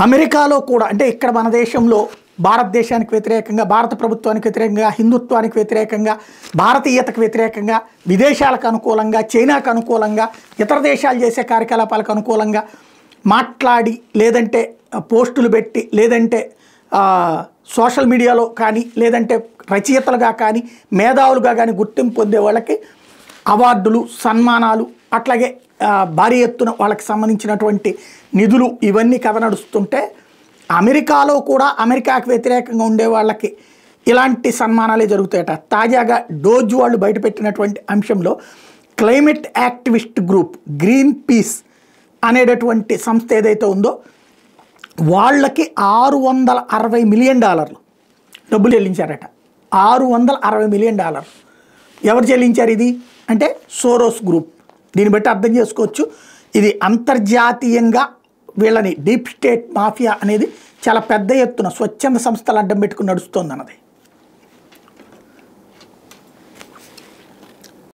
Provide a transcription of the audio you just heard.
అమెరికాలో కూడా అంటే ఇక్కడ మన దేశంలో భారతదేశానికి వ్యతిరేకంగా, భారత ప్రభుత్వానికి వ్యతిరేకంగా, హిందుత్వానికి వ్యతిరేకంగా, భారతీయతకు వ్యతిరేకంగా, విదేశాలకు అనుకూలంగా, చైనాకు అనుకూలంగా, ఇతర దేశాలు చేసే కార్యకలాపాలకు అనుకూలంగా మాట్లాడి, లేదంటే పోస్టులు పెట్టి, లేదంటే సోషల్ మీడియాలో కానీ, లేదంటే రచయితలుగా కానీ, మేధావులుగా కానీ గుర్తింపు పొందే వాళ్ళకి అవార్డులు, సన్మానాలు, అట్లాగే భారీ ఎత్తున వాళ్ళకి సంబంధించినటువంటి నిధులు ఇవన్నీ కథ నడుస్తుంటే, అమెరికాలో కూడా అమెరికాకు వ్యతిరేకంగా ఉండే వాళ్ళకి ఇలాంటి సన్మానాలే జరుగుతాయట. తాజాగా డోజ్ వాళ్ళు బయటపెట్టినటువంటి అంశంలో climate activist group green peas అనేటటువంటి సంస్థ ఏదైతే ఉందో వాళ్ళకి $660 మిలియన్ డబ్బులు చెల్లించారట. $660 మిలియన్. ఎవరు చెల్లించారు ఇది అంటే సోరోస్ గ్రూప్. దీన్ని బట్టి అర్థం చేసుకోవచ్చు, ఇది అంతర్జాతీయంగా వీళ్ళని డీప్ స్టేట్ మాఫియా అనేది చాలా పెద్ద ఎత్తున స్వచ్ఛంద సంస్థలు అడ్డం పెట్టుకుని నడుస్తోంది అన్నది.